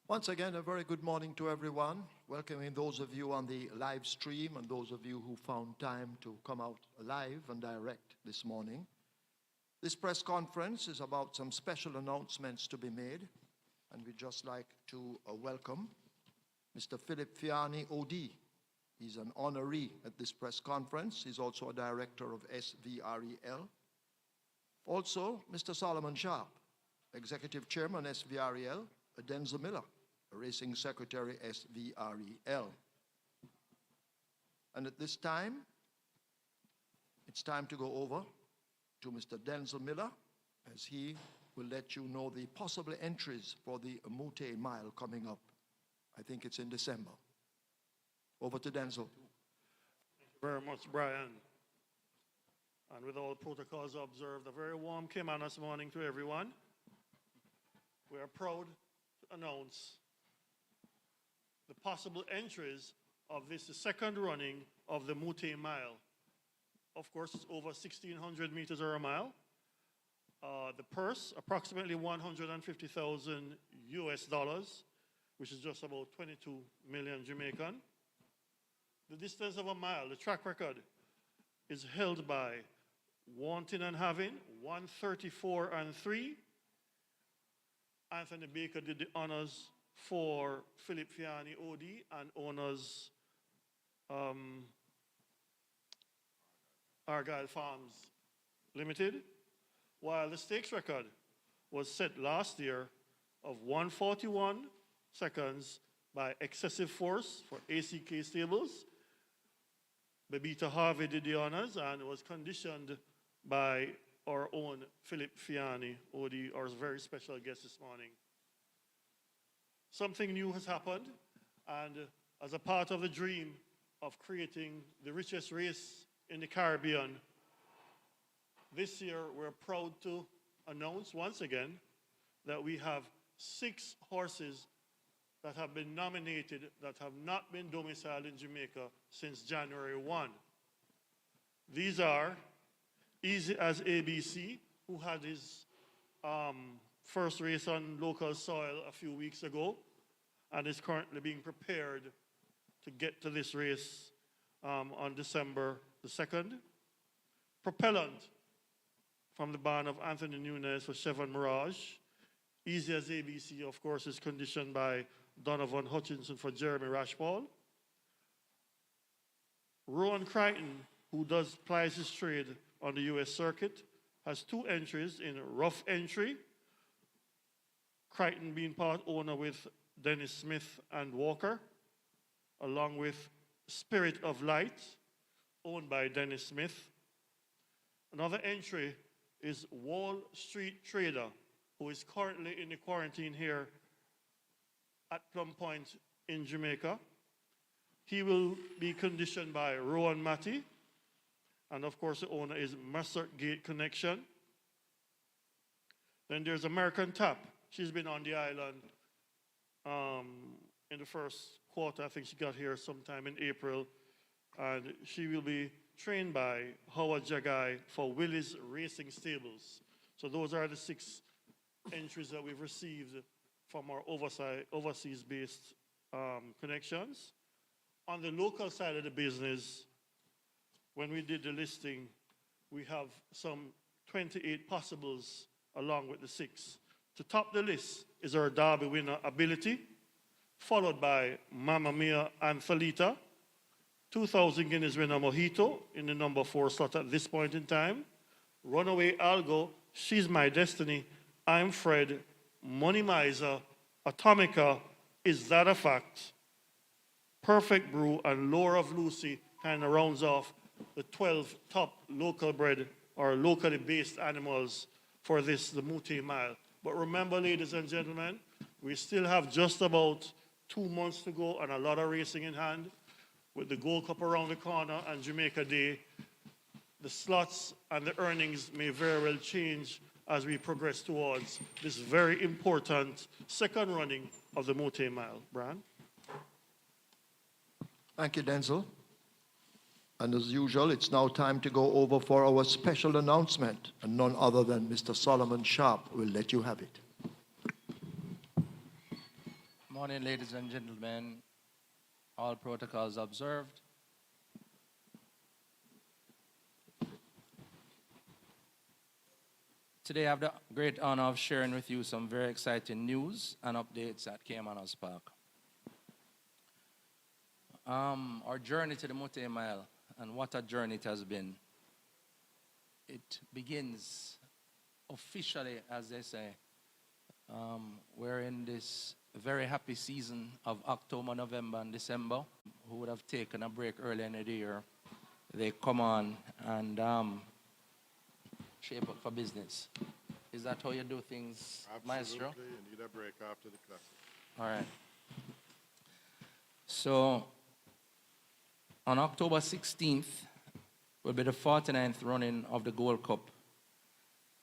Once again, a very good morning to everyone. Welcoming those of you on the live stream and those of you who found time to come out live and direct this morning. This press conference is about some special announcements to be made, and we'd just like to welcome Mr. Philip Fiani, OD. He's an honoree at this press conference. He's also a director of SVREL. Also, Mr. Solomon Sharp, Executive Chairman, SVREL, Denzel Miller, Racing Secretary, SVREL. And at this time, it's time to go over to Mr. Denzel Miller, as he will let you know the possible entries for the Mute Mile coming up. I think it's in December. Over to Denzel. Thank you very much, Brian. And with all protocols observed, a very warm Caymanas morning to everyone. We are proud to announce the possible entries of this second running of the Mute Mile. Of course, it's over 1,600 meters or a mile. The purse, approximately 150,000 US dollars, which is just about 22 million Jamaican. The distance of a mile, the track record, is held by Wanting and Having, 134 and 3. Anthony Baker did the honors for Philip Fiani OD and owners Argyle Farms Limited, while the stakes record was set last year of 141 seconds by Excessive Force for ACK Stables. Babita Harvey did the honors and was conditioned by our own Philip Fiani, OD, our very special guest this morning. Something new has happened, and as a part of the dream of creating the richest race in the Caribbean, this year we're proud to announce once again that we have 6 horses that have been nominated that have not been domiciled in Jamaica since January 1. These are Easy as ABC, who had his first race on local soil a few weeks ago and is currently being prepared to get to this race on December the 2nd. Propellant from the barn of Anthony Nunes for Chevron Mirage. Easy as ABC, of course, is conditioned by Donovan Hutchinson for Jeremy Rashball. Rowan Crichton, who plies his trade on the U.S. circuit, has 2 entries in rough entry. Crichton being part owner with Dennis Smith and Walker, along with Spirit of Light, owned by Dennis Smith. Another entry is Wall Street Trader, who is currently in the quarantine here at Plum Point in Jamaica. He will be conditioned by Rowan Matty, and of course the owner is Master Gate Connection. Then there's American Tap. She's been on the island in the first quarter. I think she got here sometime in April, and she will be trained by Howard Jagai for Willys Racing Stables. So those are the 6 entries that we've received from our overseas-based connections. On the local side of the business, when we did the listing, we have some 28 possibles along with the 6. To top the list is our Derby winner, Ability, followed by Mamma Mia and Thalita, 2,000 Guineas winner, Mojito, in the number 4 slot at this point in time. Runaway Algo, She's My Destiny, I'm Fred, Money Miser, Atomica, Is That a Fact, Perfect Brew, and Lore of Lucy kind of rounds off the 12 top local bred or locally based animals for this, the Mute Mile. But remember, ladies and gentlemen, we still have just about 2 months to go and a lot of racing in hand. With the Gold Cup around the corner and Jamaica Day, the slots and the earnings may very well change as we progress towards this very important second running of the Mute Mile. Brian? Thank you, Denzel. And as usual, it's now time to go over for our special announcement, and none other than Mr. Solomon Sharp will let you have it. Morning, ladies and gentlemen. All protocols observed. Today I have the great honor of sharing with you some very exciting news and updates at Caymanas Park. Our journey to the Mute Mile, and what a journey it has been. It begins officially, as they say. We're in this very happy season of October, November, and December. Who would have taken a break earlier in the year, they come on and shape up for business. Is that how you do things, Maestro? Absolutely. You need a break after the classic. All right. So, on October 16th will be the 49th running of the Gold Cup,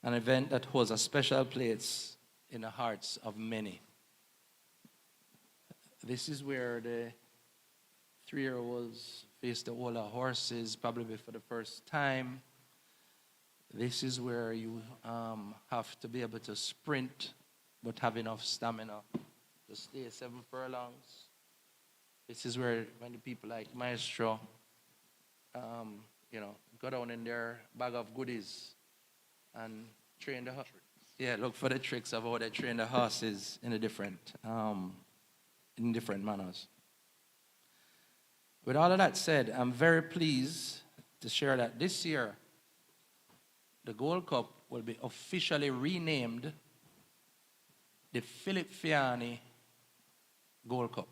an event that holds a special place in the hearts of many. This is where the 3-year-olds face the older horses, probably for the first time. This is where you have to be able to sprint, but have enough stamina to stay 7 furlongs. This is where when the people like Maestro, go down in their bag of goodies and train the look for the tricks of how they train the horses in different manners. With all of that said, I'm very pleased to share that this year, the Gold Cup will be officially renamed the Philip Fiani Gold Cup.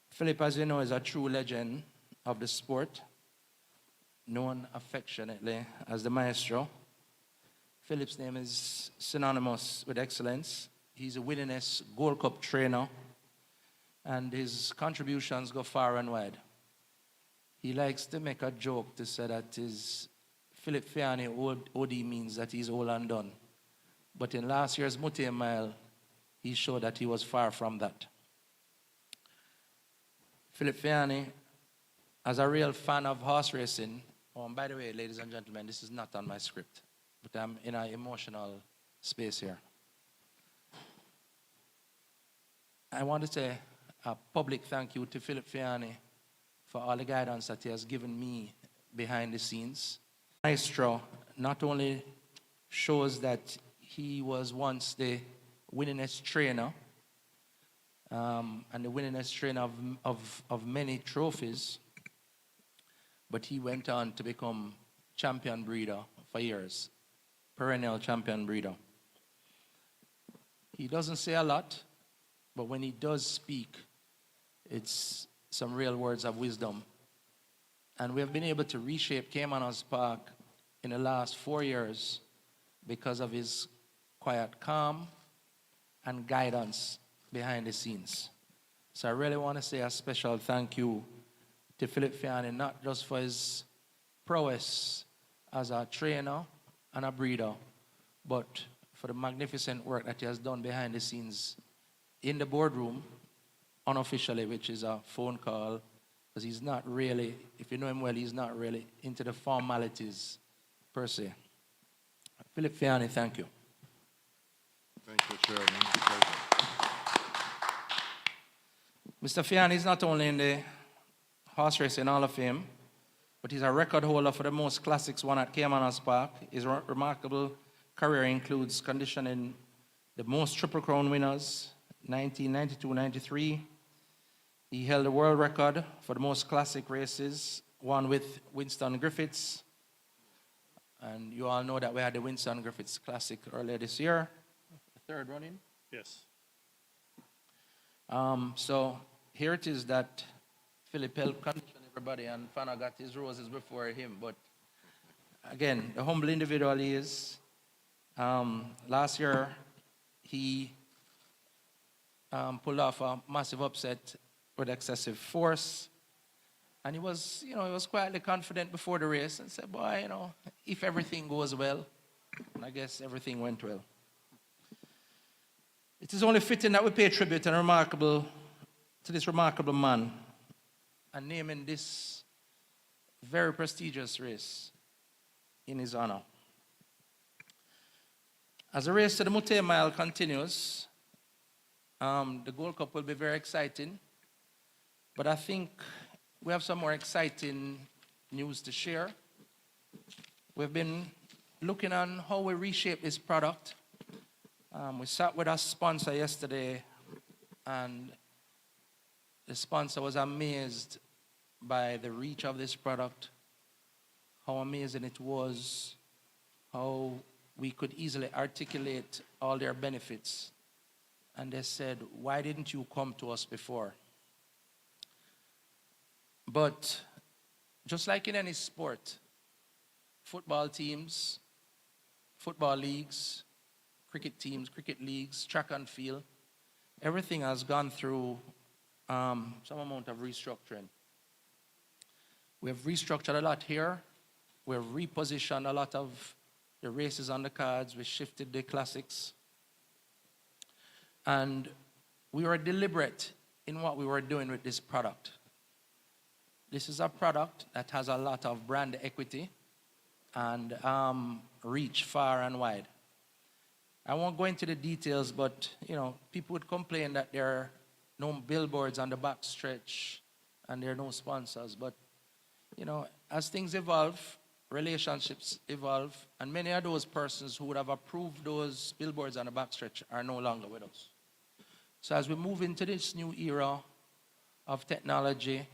Philip, as you know, is a true legend of the sport, known affectionately as the Maestro. Philip's name is synonymous with excellence. He's a winningest Gold Cup trainer, and his contributions go far and wide. He likes to make a joke to say that his Philip Fiani OD means that he's all and done. But in last year's Mute Mile, he showed that he was far from that. Philip Fiani, as a real fan of horse racing, and by the way, ladies and gentlemen, this is not on my script, but I'm in an emotional space here. I want to say a public thank you to Philip Fiani for all the guidance that he has given me behind the scenes. Maestro not only shows that he was once the winningest trainer, and the winningest trainer of many trophies, but he went on to become champion breeder for years, perennial champion breeder. He doesn't say a lot, but when he does speak, it's some real words of wisdom. And we have been able to reshape Caymanas Park in the last 4 years because of his quiet calm and guidance behind the scenes. So I really want to say a special thank you to Philip Fiani, not just for his prowess as a trainer and a breeder, but for the magnificent work that he has done behind the scenes in the boardroom, unofficially, which is a phone call, because he's not really, if you know him well, he's not really into the formalities per se. Philip Fiani, thank you. Thank you, Chairman. Mr. Fiani is not only in the Horse Racing Hall of Fame, but he's a record holder for the most classics won at Caymanas Park. His remarkable career includes conditioning the most Triple Crown winners, 1992-93. He held the world record for the most classic races, won with Winston Griffiths. And you all know that we had the Winston Griffiths Classic earlier this year, the 3rd running. Yes. So here it is that Philip helped condition everybody, and Fana got his roses before him. But again, the humble individual he is. Last year, he pulled off a massive upset with excessive force. And he was, he was quietly confident before the race and said, boy, if everything goes well, and I guess everything went well. It is only fitting that we pay tribute to this remarkable man and naming this very prestigious race in his honor. As the race to the Mute Mile continues, the Gold Cup will be very exciting, but I think we have some more exciting news to share. We've been looking on how we reshape this product. We sat with our sponsor yesterday, and the sponsor was amazed by the reach of this product, how amazing it was, how we could easily articulate all their benefits. And they said, why didn't you come to us before? But just like in any sport, football teams, football leagues, cricket teams, cricket leagues, track and field, everything has gone through some amount of restructuring. We have restructured a lot here. We have repositioned a lot of the races on the cards. We shifted the classics. And we were deliberate in what we were doing with this product. This is a product that has a lot of brand equity and reach far and wide. I won't go into the details, but people would complain that there are no billboards on the back stretch and there are no sponsors. But as things evolve, relationships evolve, and many of those persons who would have approved those billboards on the backstretch are no longer with us. So as we move into this new era of technology,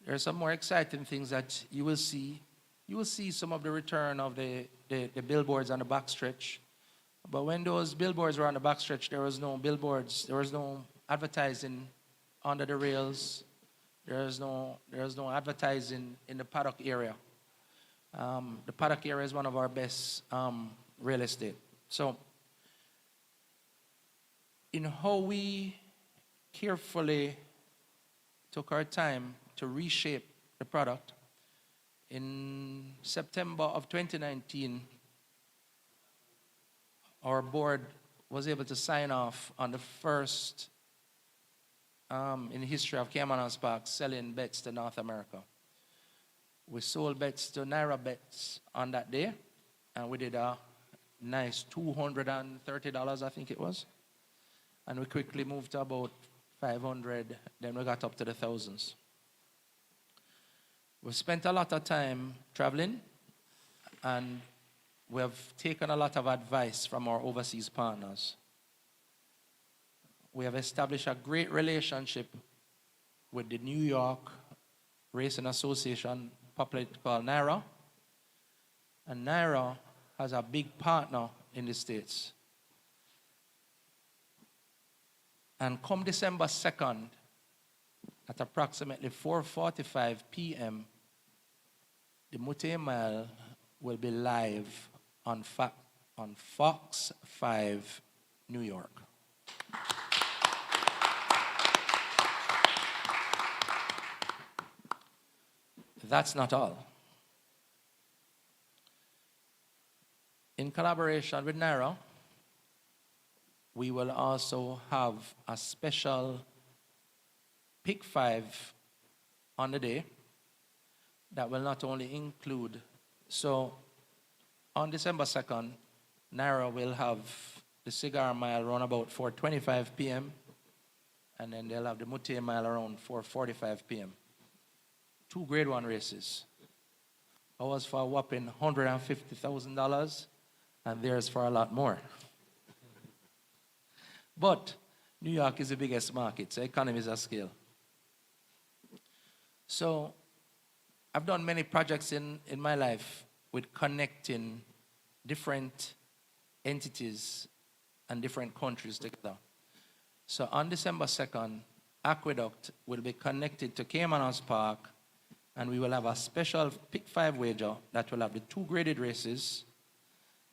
there are some more exciting things that you will see. You will see some of the return of the billboards on the backstretch. But when those billboards were on the backstretch, there was no billboards, there was no advertising under the rails, there was no advertising in the paddock area. The paddock area is one of our best real estate. So, in how we carefully took our time to reshape the product, in September of 2019, our board was able to sign off on the first in the history of Caymanas Park selling bets to North America. We sold bets to Naira Bets on that day, and we did a nice $230, I think it was. And we quickly moved to about 500, then we got up to the thousands. We've spent a lot of time traveling, and we have taken a lot of advice from our overseas partners. We have established a great relationship with the New York Racing Association, popularly called NYRA. And NYRA has a big partner in the States. And come December 2nd, at approximately 4:45 p.m., the Mute Mile will be live on Fox 5, New York. That's not all. In collaboration with NARA, we will also have a special Pick 5 on the day that will not only include, so on December 2nd, NARA will have the Cigar Mile around about 4:25 p.m. and then they'll have the Mute Mile around 4:45 p.m. Two grade 1 races. Ours for a whopping $150,000 and theirs for a lot more. But New York is the biggest market, so economies of scale. So I've done many projects in my life with connecting different entities and different countries together. So on December 2nd, Aqueduct will be connected to Caymanas Park, and we will have a special Pick 5 wager that will have the two graded races,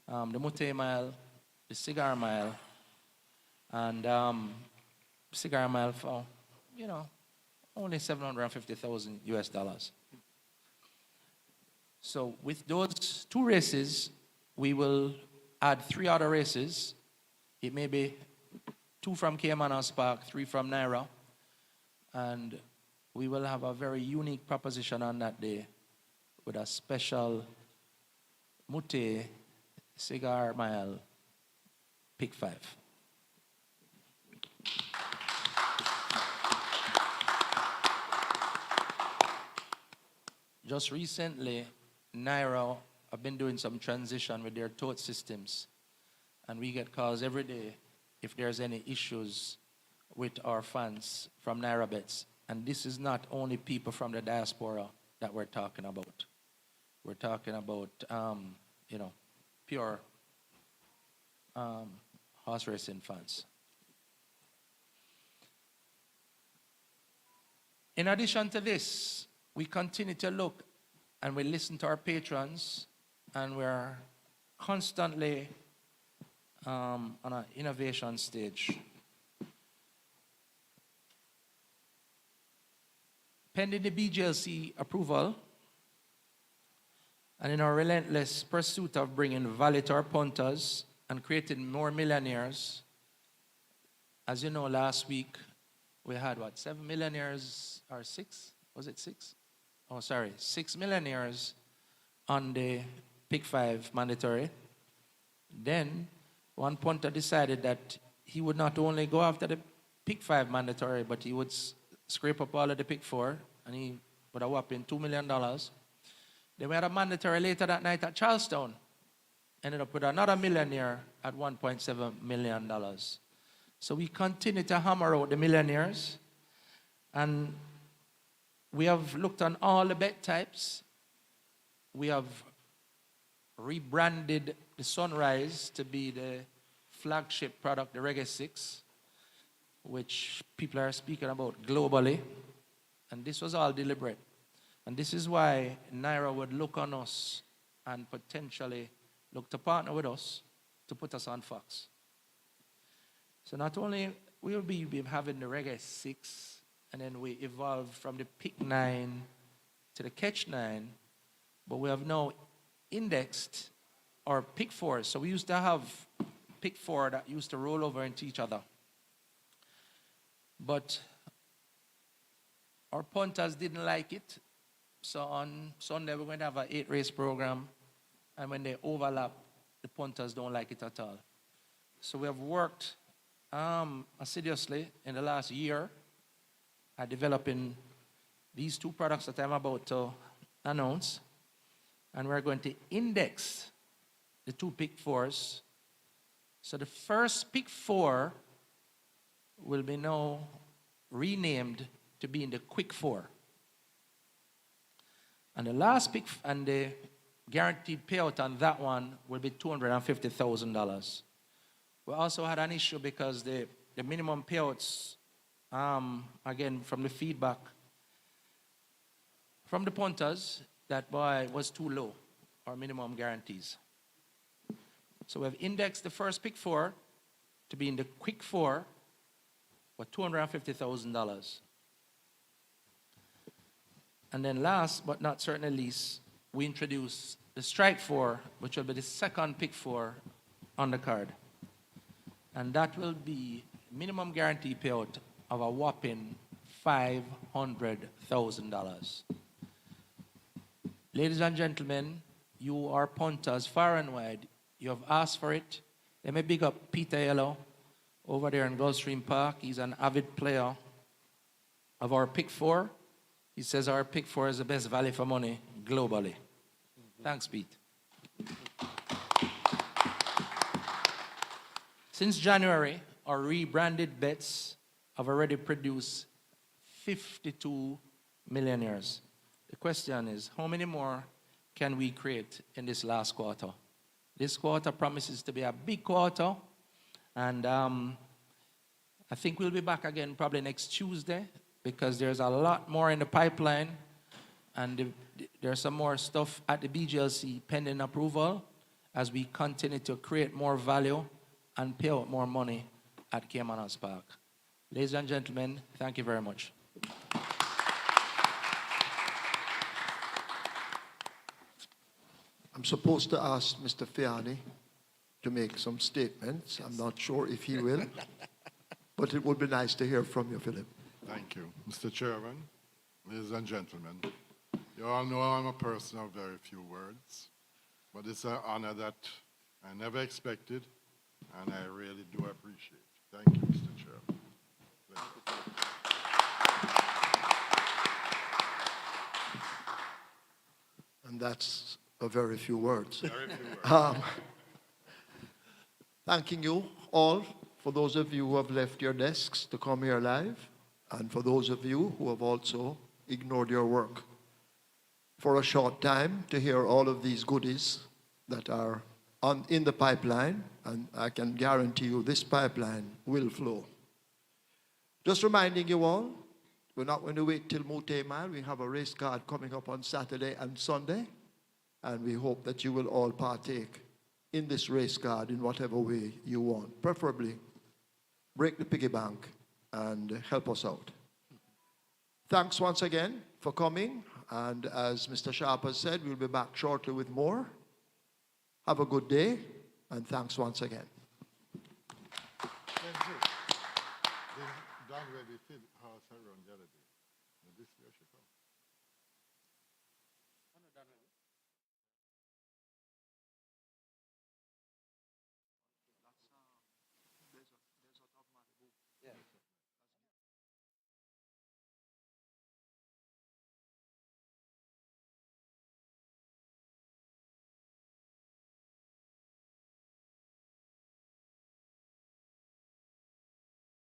the Mute Mile, the Cigar Mile, and Cigar Mile for, only $750,000 US. So with those two races, we will add 3 other races. It may be 2 from Caymanas Park, 3 from Naira. And we will have a very unique proposition on that day with a special Mute Cigar Mile Pick 5. Just recently, Naira have been doing some transition with their tote systems. And we get calls every day if there's any issues with our funds from Naira Bets. And this is not only people from the diaspora that we're talking about. We're talking about, pure horse racing funds. In addition to this, we continue to look and we listen to our patrons, and we're constantly on an innovation stage. Pending the BGLC approval, and in our relentless pursuit of bringing value to our punters and creating more millionaires, as you know, last week we had 7 millionaires, or 6? Was it 6? Oh, sorry, 6 millionaires on the Pick 5 mandatory. Then one punter decided that he would not only go after the Pick 5 mandatory, but he would scrape up all of the Pick 4, and he would have whopping $2 million. Then we had a mandatory later that night at Charlestown. Ended up with another millionaire at $1.7 million. So we continue to hammer out the millionaires. And we have looked on all the bet types. We have rebranded the Sunrise to be the flagship product, the Reggae 6, which people are speaking about globally. And this was all deliberate. And this is why Naira would look on us and potentially look to partner with us to put us on Fox. So not only will we be having the Reggae 6, and then we evolve from the Pick 9 to the Catch 9, but we have now indexed our Pick 4. So we used to have Pick 4 that used to roll over into each other. But our punters didn't like it. So on Sunday, we're going to have an 8-race program. And when they overlap, the punters don't like it at all. So we have worked assiduously in the last year at developing these 2 products that I'm about to announce. And we're going to index the 2 Pick 4s. So the first Pick 4 will be now renamed to be in the Quick 4. And the last pick and the guaranteed payout on that one will be $250,000. We also had an issue because the minimum payouts, again, from the feedback from the punters, that was too low, our minimum guarantees. So we've indexed the first Pick 4 to be in the Quick 4 for $250,000. And then last but not certainly least, we introduce the Strike 4, which will be the second Pick 4 on the card. And that will be minimum guarantee payout of a whopping $500,000. Ladies and gentlemen, you are punters far and wide. You have asked for it. Let me big up Peter Yellow over there in Gulfstream Park. He's an avid player of our Pick 4. He says our Pick 4 is the best value for money globally. Thanks, Pete. Since January, our rebranded bets have already produced 52 millionaires. The question is, how many more can we create in this last quarter? This quarter promises to be a big quarter, and I think we'll be back again probably next Tuesday, because there's a lot more in the pipeline, and there's some more stuff at the BGLC pending approval as we continue to create more value and pay out more money at Caymanas Park. Ladies and gentlemen, thank you very much. I'm supposed to ask Mr. Fiani to make some statements. I'm not sure if he will. But it would be nice to hear from you, Philip. Thank you. Mr. Chairman, ladies and gentlemen, you all know I'm a person of very few words, but it's an honor that I never expected, and I really do appreciate. Thank you, Mr. Chairman. And that's a very few words. Very few words. Thanking you all, for those of you who have left your desks to come here live, and for those of you who have also ignored your work for a short time to hear all of these goodies that are in the pipeline, and I can guarantee you this pipeline will flow. Just reminding you all, we're not going to wait till Mute Mile. We have a race card coming up on Saturday and Sunday, and we hope that you will all partake in this race card in whatever way you want. Preferably, break the piggy bank and help us out. Thanks once again for coming, and as Mr. Sharp has said, we'll be back shortly with more. Have a good day, and thanks once again. Done ready to house around the other day. This year she come.